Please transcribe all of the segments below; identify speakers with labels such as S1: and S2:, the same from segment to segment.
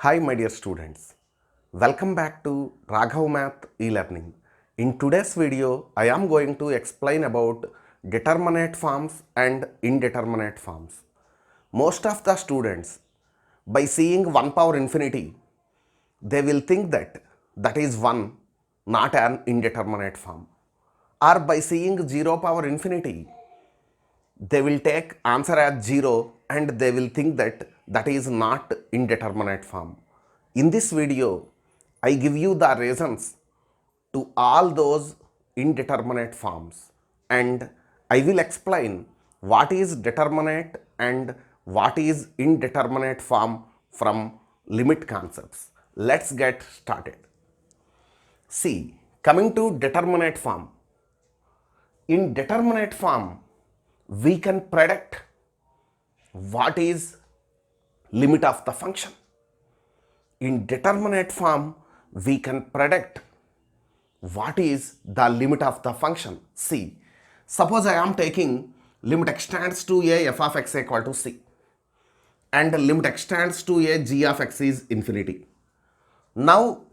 S1: Hi, my dear students. Welcome back to Raghav Math e-learning. In today's video, I am going to explain about determinate forms and indeterminate forms. Most of the students, by seeing 1 power infinity, they will think that that is 1, not an indeterminate form. Or by seeing 0 power infinity, they will take answer as 0 and they will think that that is not indeterminate form. In this video, I give you the reasons to all those indeterminate forms and I will explain what is determinate and what is indeterminate form from limit concepts. Let's get started. See, coming to determinate form. In determinate form, we can predict what is limit of the function. In determinate form, we can predict what is the limit of the function. See, suppose I am taking limit x tends to a f of x equal to c and limit x tends to a g of x is infinity. Now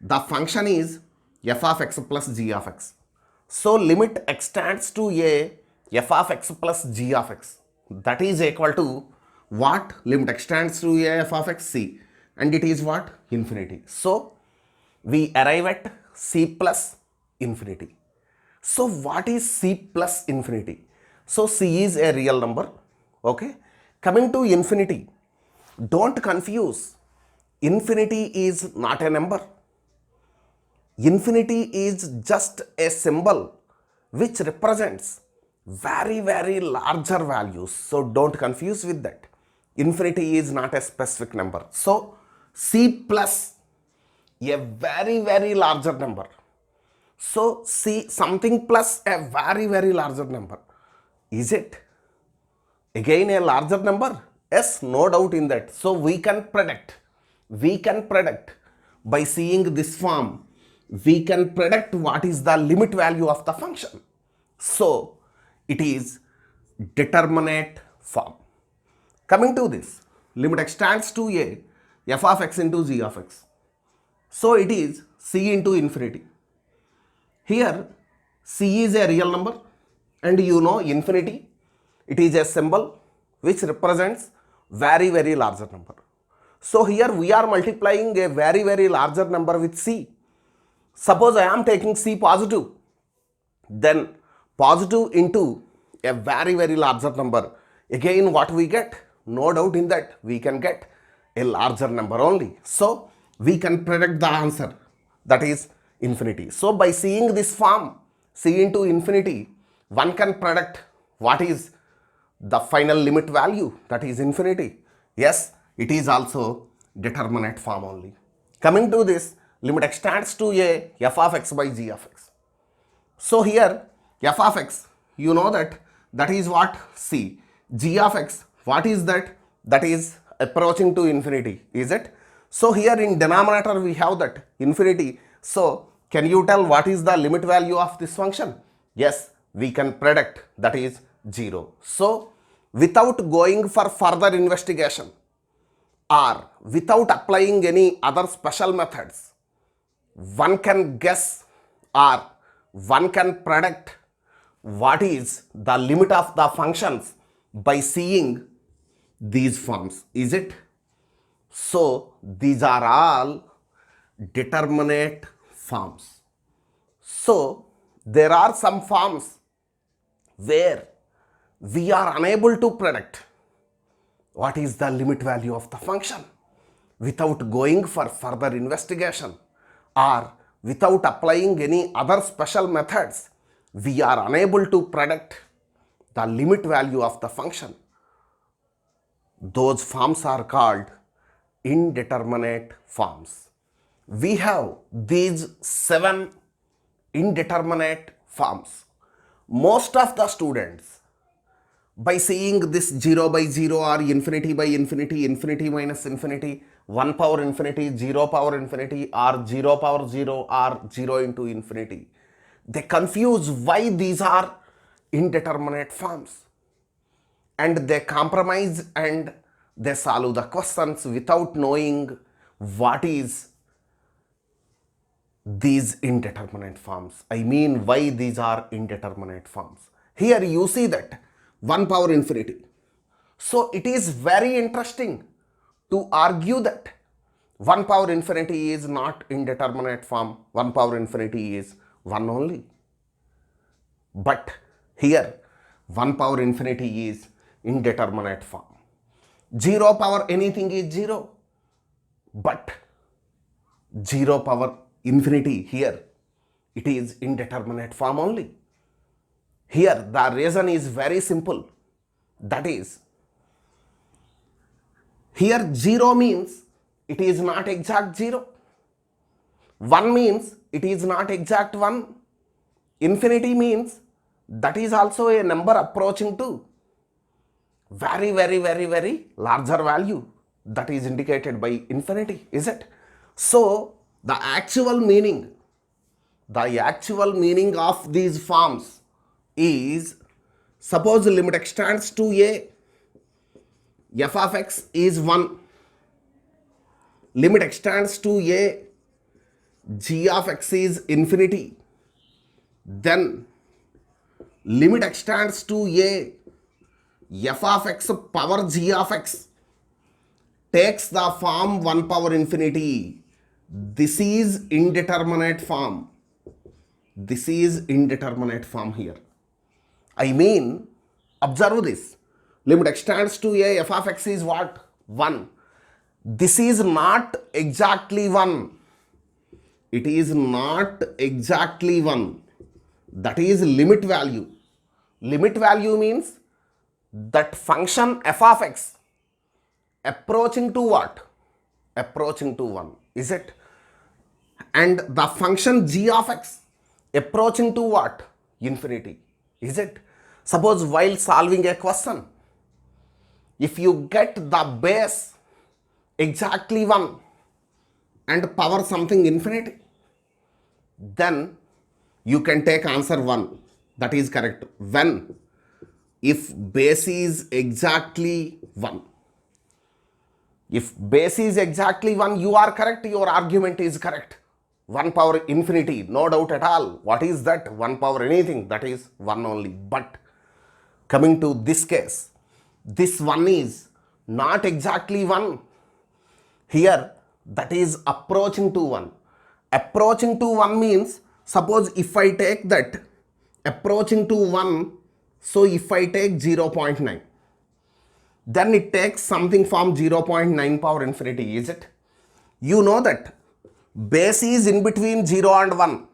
S1: the function is f of x plus g of x. So limit x tends to a f of x plus g of x, that is equal to what? Limit x tends to a f of x c, and it is what? Infinity. So we arrive at c plus infinity. So what is c plus infinity? So c is a real number. Okay. Coming to infinity, don't confuse. Infinity is not a number. Infinity is just a symbol which represents very larger values. So don't confuse with that. Infinity is not a specific number. So c plus a very larger number. So c something plus a very larger number. Is it again a larger number? Yes, no doubt in that. So we can predict by seeing this form, we can predict what is the limit value of the function. So it is determinate form. Coming to this, limit x tends to a f of x into g of x. So it is c into infinity. Here c is a real number and you know infinity, it is a symbol which represents very larger number. So here we are multiplying a very larger number with c. Suppose I am taking c positive, then positive into a very larger number. Again what we get? No doubt in that, we can get a larger number only. So we can predict the answer, that is infinity. So by seeing this form, c into infinity, one can predict what is the final limit value, that is infinity. Yes, it is also determinate form only. Coming to this, limit x tends to a f of x by g of x. So here f of x, you know that is what? C. G of x, what is that? That is approaching to infinity, is it? So here in denominator we have that infinity. So can you tell what is the limit value of this function? Yes, we can predict, that is 0. So without going for further investigation or without applying any other special methods, one can guess or one can predict what is the limit of the functions by seeing these forms, is it? So these are all determinate forms. So there are some forms where we are unable to predict what is the limit value of the function without going for further investigation or without applying any other special methods. We are unable to predict the limit value of the function. Those forms are called indeterminate forms. We have these 7 indeterminate forms. Most of the students, by seeing this 0 by 0 or infinity by infinity, infinity minus infinity, 1 power infinity, 0 power infinity, or 0 power 0 or 0 into infinity, they confuse why these are indeterminate forms and they compromise and they solve the questions without knowing what is these indeterminate forms. I mean, why these are indeterminate forms. Here you see that 1 power infinity. So it is very interesting to argue that 1 power infinity is not indeterminate form, 1 power infinity is 1 only. But here 1 power infinity is indeterminate form. 0 power anything is 0, but 0 power infinity here, it is indeterminate form only. Here the reason is very simple, that is, here 0 means it is not exact 0, 1 means it is not exact 1, infinity means that is also a number approaching to very larger value, that is indicated by infinity, is it? So the actual meaning of these forms is, suppose limit extends to a, f of x is 1, limit extends to a, g of x is infinity, then limit extends to a, f of x power g of x takes the form 1 power infinity. This is indeterminate form. This is indeterminate form here. I mean, observe this. Limit extends to a, f of x is what? 1. This is not exactly 1. It is not exactly 1. That is limit value. Limit value means that function f of x approaching to what? Approaching to 1. Is it? And the function g of x approaching to what? Infinity. Is it? Suppose while solving a question, if you get the base exactly 1 and power something infinity, then you can take answer 1. That is correct. When? If base is exactly 1. If base is exactly 1, you are correct, your argument is correct. 1 power infinity, no doubt at all. What is that? 1 power anything, that is 1 only. But coming to this case, this 1 is not exactly 1. Here, that is approaching to 1. Approaching to 1 means, suppose if I take that approaching to 1, so if I take 0.9, then it takes something from 0.9 power infinity, is it? You know that base is in between 0 and 1.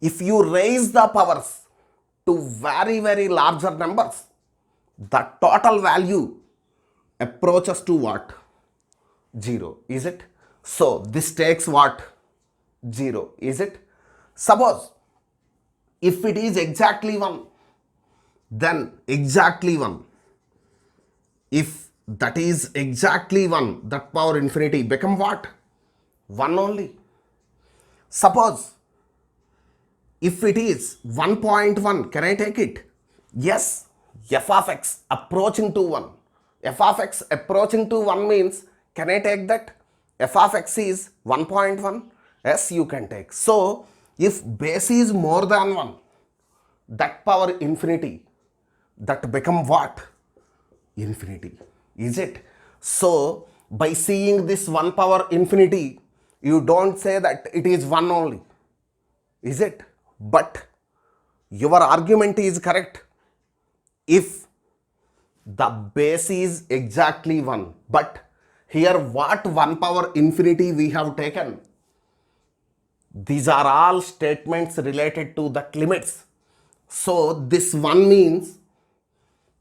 S1: If you raise the powers to very larger numbers, the total value approaches to what? 0, is it? So this takes what? 0, is it? Suppose if it is exactly 1, then exactly 1. If that is exactly 1, that power infinity become what? 1 only. Suppose if it is 1.1, can I take it? Yes, f of x approaching to 1. F of x approaching to 1 means, can I take that? F of x is 1.1. Yes, you can take. So if base is more than 1, that power infinity, that become what? Infinity. Is it? So by seeing this 1 power infinity, you don't say that it is 1 only. Is it? But your argument is correct if the base is exactly 1. But here what 1 power infinity we have taken? These are all statements related to that limits. So this 1 means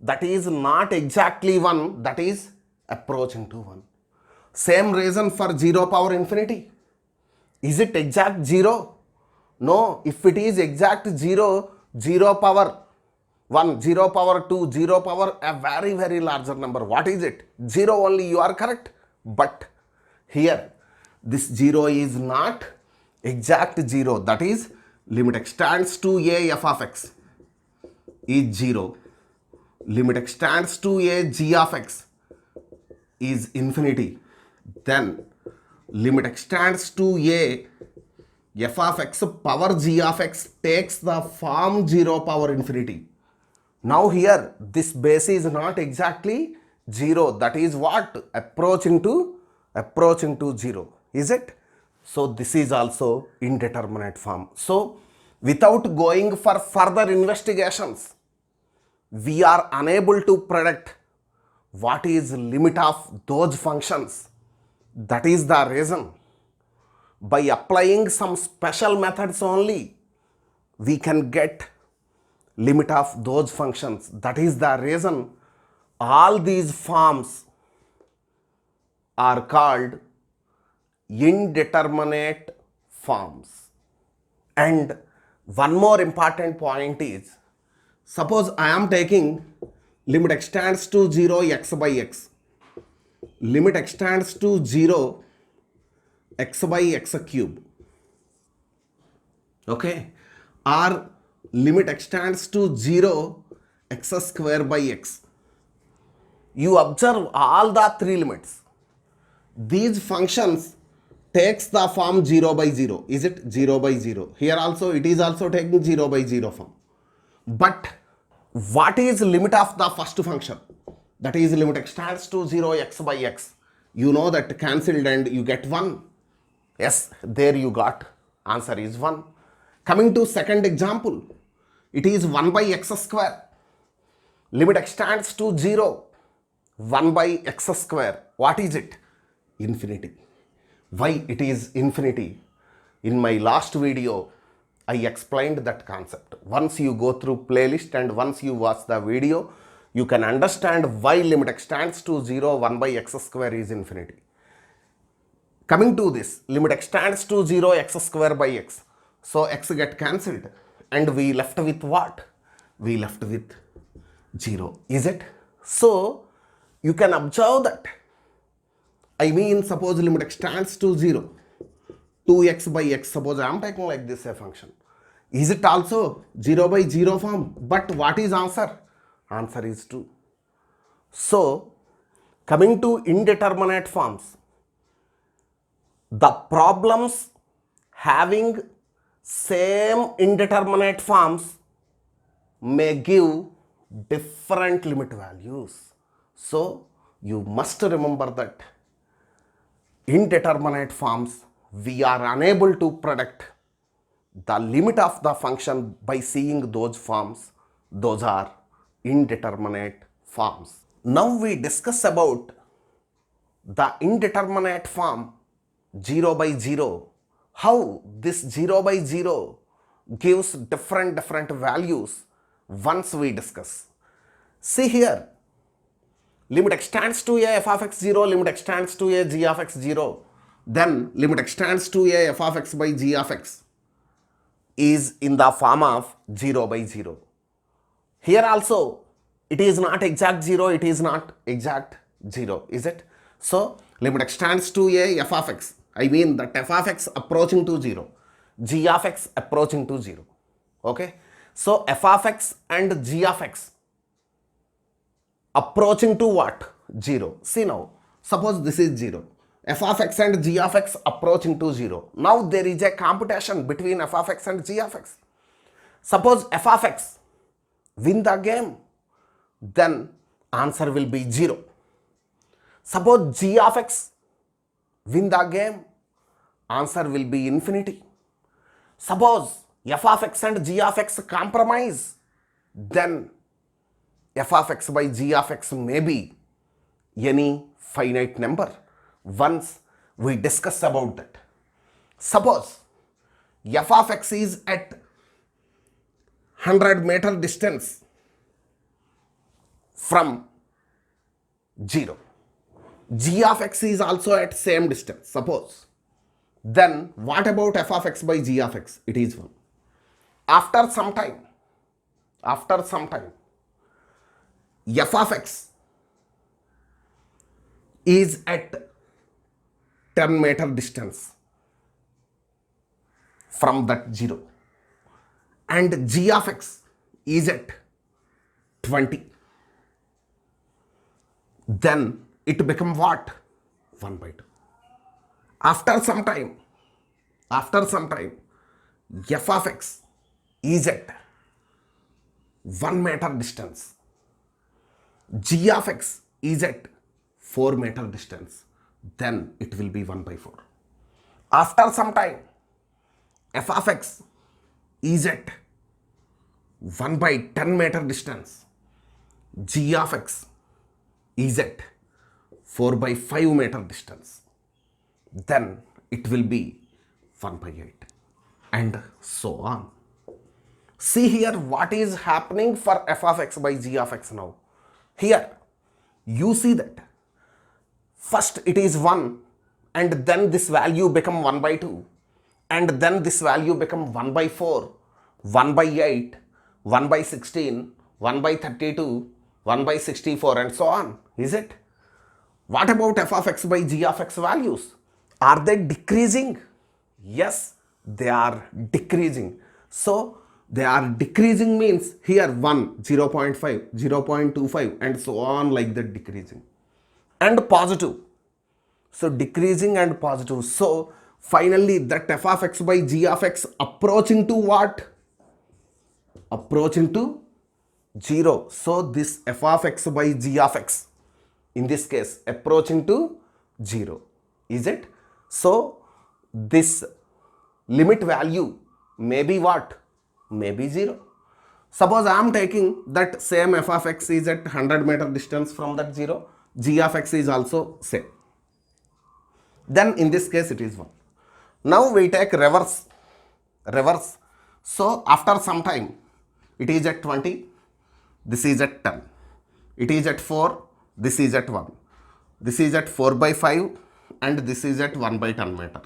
S1: that is not exactly 1, that is approaching to 1. Same reason for 0 power infinity. Is it exact 0? No, if it is exact 0, 0 power 1, 0 power 2, 0 power a very larger number. What is it? 0 only, you are correct. But here, this 0 is not exact 0. That is, limit extends to a f of x is 0. Limit extends to a g of x is infinity. Then limit extends to a f of x power g of x takes the form 0 power infinity. Now here this base is not exactly 0, that is what? Approaching to 0, is it? So this is also indeterminate form. So without going for further investigations, we are unable to predict what is limit of those functions. That is the reason, by applying some special methods only, we can get limit of those functions. That is the reason all these forms are called indeterminate forms. And one more important point is, suppose I am taking limit extends to 0 x by x, limit extends to 0 x by x cube, okay, or limit extends to 0 x square by x. You observe all the three limits. These functions takes the form 0 by 0. Is it 0 by 0? Here also it is also taking 0 by 0 form. But what is limit of the first function? That is limit extends to 0 x by x. You know that cancelled and you get 1. Yes, there you got. Answer is 1. Coming to second example, it is 1 by x square. Limit extends to 0. 1 by x square. What is it? Infinity. Why it is infinity? In my last video, I explained that concept. Once you go through playlist and once you watch the video, you can understand why limit extends to 0, 1 by x square is infinity. Coming to this, limit extends to 0 x square by x. So x get cancelled and we left with what? We left with 0. Is it? So you can observe that. I mean, suppose limit extends to 0, 2x by x. Suppose I am taking like this a function. Is it also 0 by 0 form? But what is answer? Answer is 2. So coming to indeterminate forms, the problems having same indeterminate forms may give different limit values. So you must remember that indeterminate forms, we are unable to predict the limit of the function by seeing those forms. Those are indeterminate forms. Now we discuss about the indeterminate form 0 by 0. How this 0 by 0 gives different values once we discuss. See here, limit extends to a f of x 0, limit extends to a g of x 0, then limit extends to a f of x by g of x is in the form of 0 by 0. Here also it is not exact 0, it is not exact 0, is it? So limit extends to a f of x, I mean that f of x approaching to 0, g of x approaching to 0. Okay, so f of x and g of x approaching to what? 0. See now, suppose this is 0, f of x and g of x approaching to 0. Now there is a competition between f of x and g of x. Suppose f of x win the game, then answer will be 0. Suppose g of x win the game, answer will be infinity. Suppose f of x and g of x compromise, then f of x by g of x may be any finite number. Once we discuss about that. Suppose f of x is at 100-meter distance from 0. G of x is also at same distance, suppose. Then what about f of x by g of x? It is 1. After some time, f of x is at 10-meter distance from that 0 and g of x is at 20. Then it become what? 1 by 2. After some time, f of x is at 1 meter distance, g of x is at 4 meter distance, then it will be 1 by 4. After some time, f of x is at 1 by 10 meter distance, g of x is at 4 by 5 meter distance, then it will be 1 by 8, and so on. See here what is happening for f of x by g of x now. Here you see that first it is 1, and then this value become 1 by 2, and then this value become 1 by 4, 1 by 8, 1 by 16, 1 by 32, 1 by 64, and so on. Is it? What about f of x by g of x values? Are they decreasing? Yes, they are decreasing. So they are decreasing means here 1, 0 0.5, 0 0.25, and so on, like that, decreasing. And positive. So decreasing and positive. So finally that f of x by g of x approaching to what? Approaching to 0. So this f of x by g of x, in this case, approaching to 0. Is it? So this limit value may be what? May be 0. Suppose I am taking that same f of x is at 100 meter distance from that 0. G of x is also same. Then in this case it is 1. Now we take reverse. So after some time, it is at 20, this is at 10. It is at 4, this is at 1. This is at 4 by 5, and this is at 1 by 10 meter,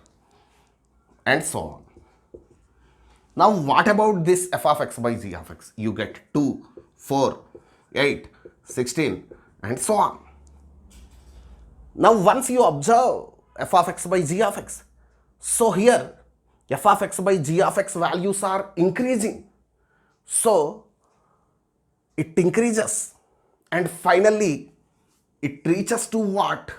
S1: and so on. Now what about this f of x by g of x? You get 2, 4, 8, 16, and so on. Now once you observe f of x by g of x, so here f of x by g of x values are increasing. So it increases, and finally it reaches to what?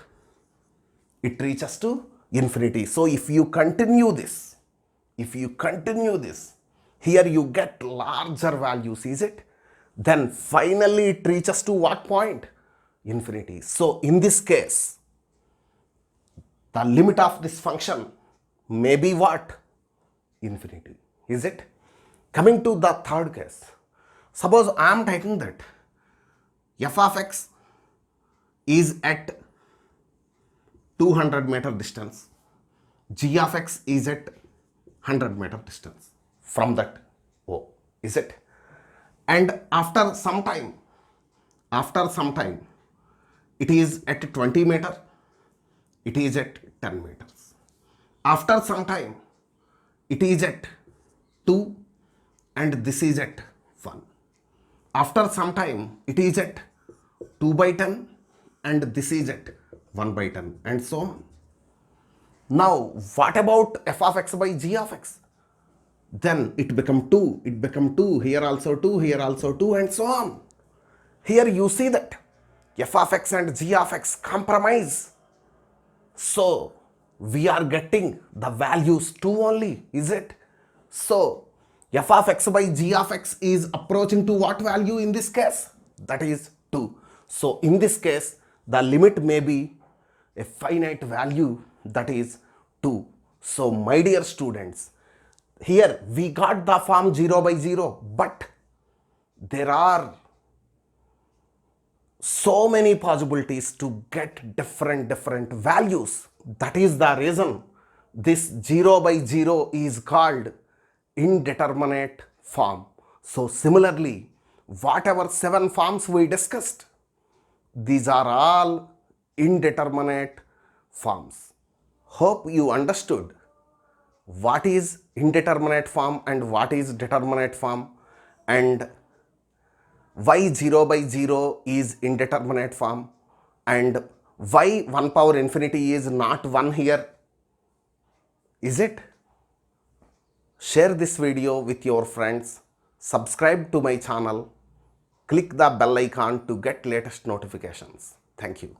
S1: It reaches to infinity. So if you continue this, here you get larger values, is it? Then finally it reaches to what point? Infinity. So in this case, the limit of this function may be what? Infinity. Is it? Coming to the third case, suppose I am taking that f of x is at 200 meter distance, g of x is at 100 meter distance from that O. Is it? And after some time, it is at 20 meter, it is at 10 meters. After some time, it is at 2, and this is at 1. After some time, it is at 2 by 10, and this is at 1 by 10, and so on. Now what about f of x by g of x? Then it become 2, here also 2, here also 2, and so on. Here you see that f of x and g of x compromise. So we are getting the values 2 only, is it? So f of x by g of x is approaching to what value in this case? That is 2. So in this case, the limit may be a finite value, that is 2. So my dear students, here we got the form 0 by 0, but there are so many possibilities to get different values. That is the reason this 0 by 0 is called indeterminate form. So similarly, whatever 7 forms we discussed, these are all indeterminate forms. Hope you understood what is indeterminate form and what is determinate form, and why 0 by 0 is indeterminate form, and why 1 power infinity is not 1 here. Is it? Share this video with your friends, subscribe to my channel, click the bell icon to get latest notifications. Thank you.